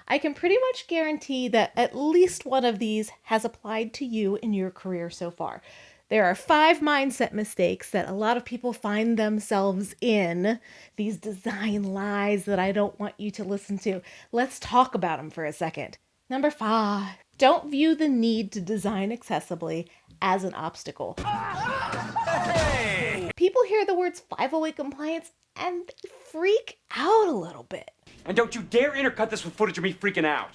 I can pretty much guarantee that at least one of these has applied to you in your career so far. There are 5 mindset mistakes that a lot of people find themselves in, these design lies that I don't want you to listen to. Let's talk about them for a second. Number 5, don't view the need to design accessibly as an obstacle. Hey! People hear the words 508 compliance and they freak out a little bit. And don't you dare intercut this with footage of me freaking out.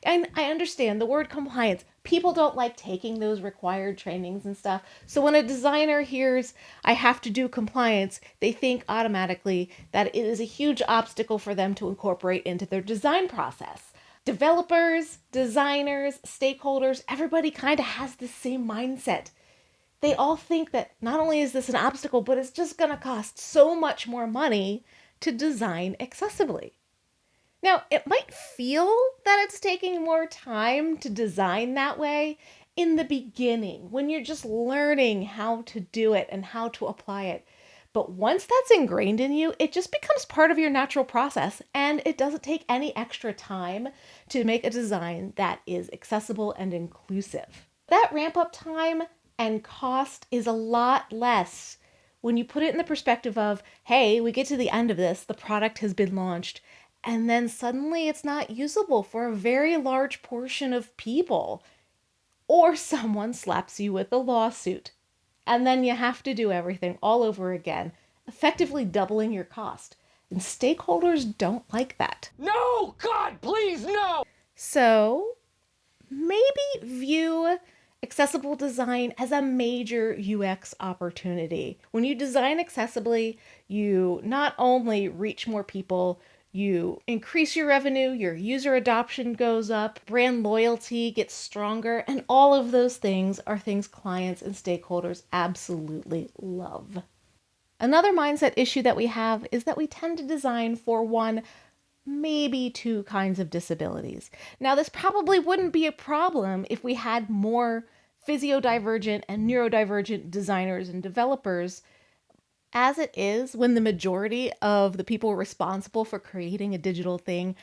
And I understand the word compliance. People don't like taking those required trainings and stuff. So when a designer hears I have to do compliance, they think automatically that it is a huge obstacle for them to incorporate into their design process. Developers, designers, stakeholders, everybody kind of has the same mindset. They all think that not only is this an obstacle, but it's just going to cost so much more money to design accessibly. Now, it might feel that it's taking more time to design that way in the beginning when you're just learning how to do it and how to apply it. But once that's ingrained in you, it just becomes part of your natural process, and it doesn't take any extra time to make a design that is accessible and inclusive. That ramp up time and cost is a lot less when you put it in the perspective of, hey, we get to the end of this, the product has been launched, and then suddenly it's not usable for a very large portion of people. Or someone slaps you with a lawsuit. And then you have to do everything all over again, effectively doubling your cost. And stakeholders don't like that. No! God, please, no! So maybe view accessible design as a major UX opportunity. When you design accessibly, you not only reach more people, you increase your revenue, your user adoption goes up, brand loyalty gets stronger, and all of those things are things clients and stakeholders absolutely love. Another mindset issue that we have is that we tend to design for one, maybe 2 kinds of disabilities. Now, this probably wouldn't be a problem if we had more physiodivergent and neurodivergent designers and developers. As it is, when the majority of the people responsible for creating a digital thing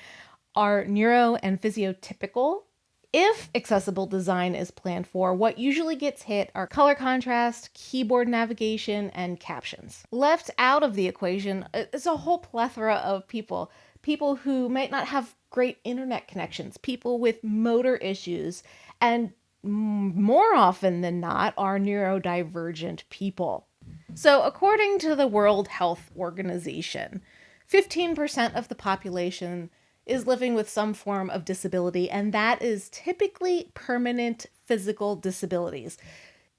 are neuro and physiotypical, if accessible design is planned for, what usually gets hit are color contrast, keyboard navigation, and captions. Left out of the equation is a whole plethora of people. People who might not have great internet connections, people with motor issues, and more often than not are neurodivergent people. So according to the World Health Organization, 15% of the population is living with some form of disability, and that is typically permanent physical disabilities.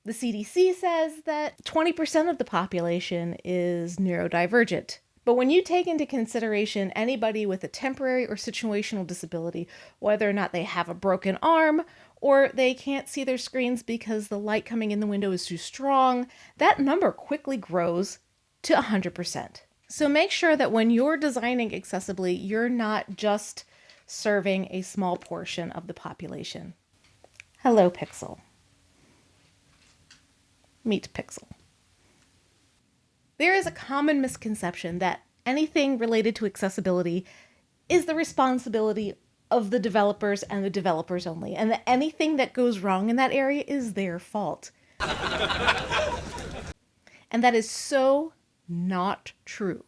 The CDC says that 20% of the population is neurodivergent. But when you take into consideration anybody with a temporary or situational disability, whether or not they have a broken arm or they can't see their screens because the light coming in the window is too strong, that number quickly grows to 100%. So make sure that when you're designing accessibly, you're not just serving a small portion of the population. Hello, Pixel. Meet Pixel. There is a common misconception that anything related to accessibility is the responsibility of the developers and the developers only, and that anything that goes wrong in that area is their fault. And that is so not true.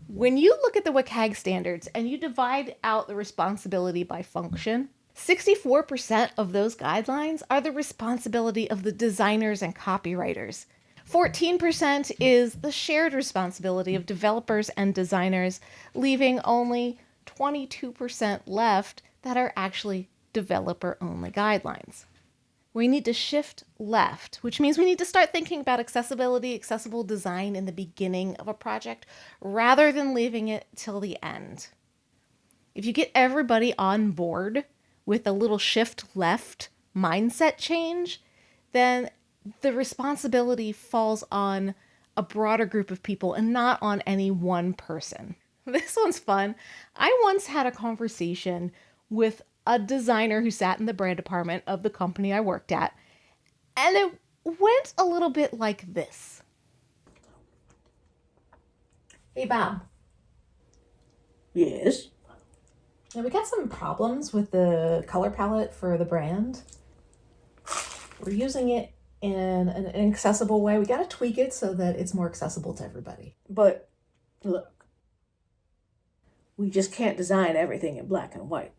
When you look at the WCAG standards and you divide out the responsibility by function, 64% of those guidelines are the responsibility of the designers and copywriters. 14% is the shared responsibility of developers and designers, leaving only 22% left that are actually developer-only guidelines. We need to shift left, which means we need to start thinking about accessibility, accessible design in the beginning of a project rather than leaving it till the end. If you get everybody on board with a little shift left mindset change, then the responsibility falls on a broader group of people and not on any one person. This one's fun. I once had a conversation with a designer who sat in the brand department of the company I worked at, and it went a little bit like this. Hey, Bob. Yes? Now we got some problems with the color palette for the brand. We're using it in an accessible way. We got to tweak it so that it's more accessible to everybody. But look, we just can't design everything in black and white.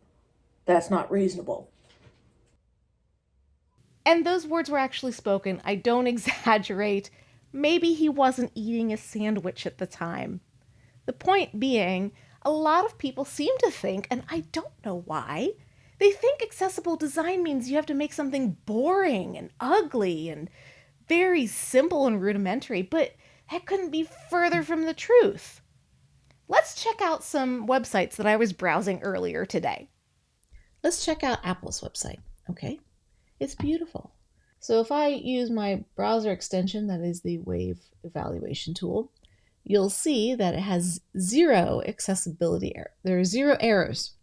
That's not reasonable. And those words were actually spoken. I don't exaggerate. Maybe he wasn't eating a sandwich at the time. The point being, a lot of people seem to think, and I don't know why, they think accessible design means you have to make something boring and ugly and very simple and rudimentary, but that couldn't be further from the truth. Let's check out some websites that I was browsing earlier today. Let's check out Apple's website, okay? It's beautiful. So if I use my browser extension, that is the Wave evaluation tool, you'll see that it has zero accessibility error. There are zero errors,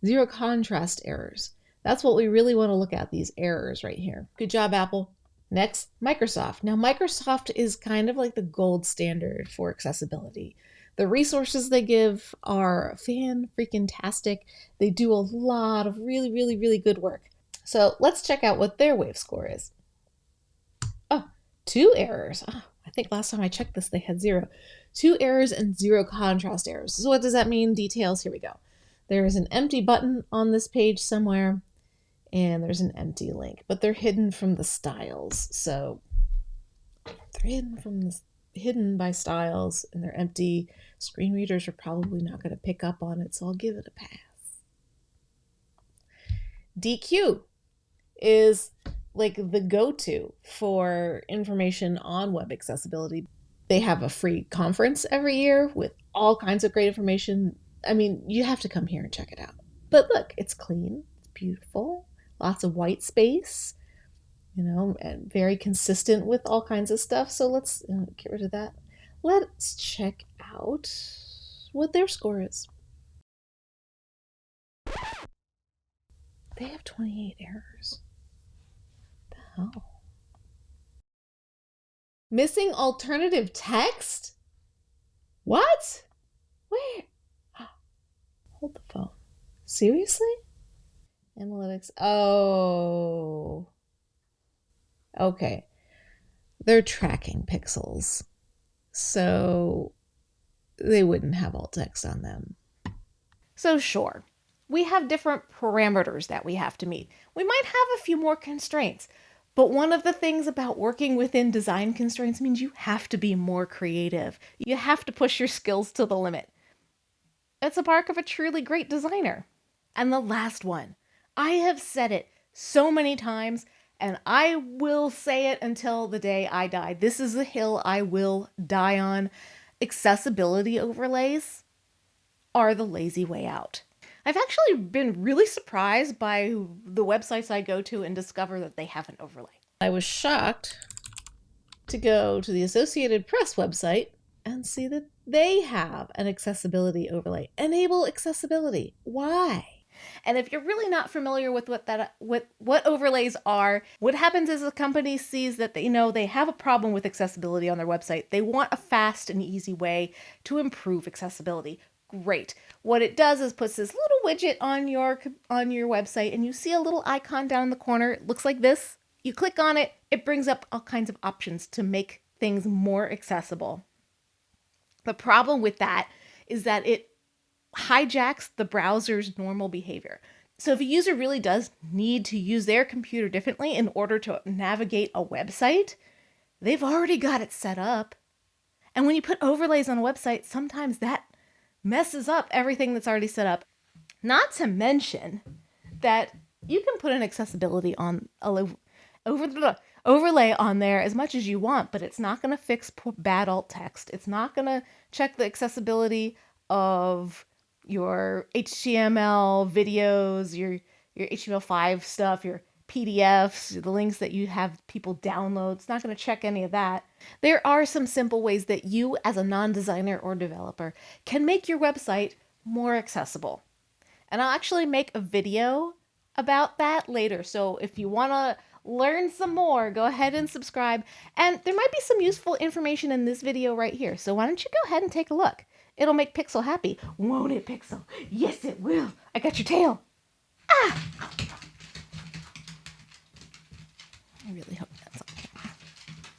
zero contrast errors. That's what we really want to look at, these errors right here. Good job, Apple. Next, Microsoft. Now, Microsoft is kind of like the gold standard for accessibility. The resources they give are fan-freaking-tastic. They do a lot of really, really, really good work. So let's check out what their wave score is. Oh, 2 errors. Oh, I think last time I checked this, they had 0. 2 errors and 0 contrast errors. So what does that mean? Details, here we go. There is an empty button on this page somewhere, and there's an empty link, but they're hidden from the styles. So they're hidden by styles, and they're empty. Screen readers are probably not going to pick up on it, so I'll give it a pass. DQ is like the go-to for information on web accessibility. They have a free conference every year with all kinds of great information. I mean, you have to come here and check it out. But look, it's clean, it's beautiful, lots of white space, and very consistent with all kinds of stuff. So let's get rid of that. Let's check out what their score is. They have 28 errors. What the hell? Missing alternative text? What? Where? Hold the phone. Seriously? Analytics. Oh. Okay. They're tracking pixels. So they wouldn't have alt text on them. So sure, we have different parameters that we have to meet. We might have a few more constraints, but one of the things about working within design constraints means you have to be more creative. You have to push your skills to the limit. It's a mark of a truly great designer. And the last one, I have said it so many times, and I will say it until the day I die. This is a hill I will die on. Accessibility overlays are the lazy way out. I've actually been really surprised by the websites I go to and discover that they have an overlay. I was shocked to go to the Associated Press website and see that they have an accessibility overlay. Enable accessibility. Why? And if you're really not familiar with what overlays are, what happens is a company sees that they have a problem with accessibility on their website. They want a fast and easy way to improve accessibility. Great. What it does is puts this little widget on your website, and you see a little icon down in the corner. It looks like this. You click on it, it brings up all kinds of options to make things more accessible. The problem with that is that it hijacks the browser's normal behavior. So if a user really does need to use their computer differently in order to navigate a website, they've already got it set up. And when you put overlays on a website, sometimes that messes up everything that's already set up. Not to mention that you can put an accessibility on overlay on there as much as you want, but it's not going to fix bad alt text. It's not going to check the accessibility of your HTML videos, your HTML5 stuff, your PDFs, the links that you have people download. It's not going to check any of that. There are some simple ways that you as a non-designer or developer can make your website more accessible. And I'll actually make a video about that later. So if you want to learn some more, go ahead and subscribe. And there might be some useful information in this video right here. So why don't you go ahead and take a look. It'll make Pixel happy. Won't it, Pixel? Yes, it will. I got your tail. I really hope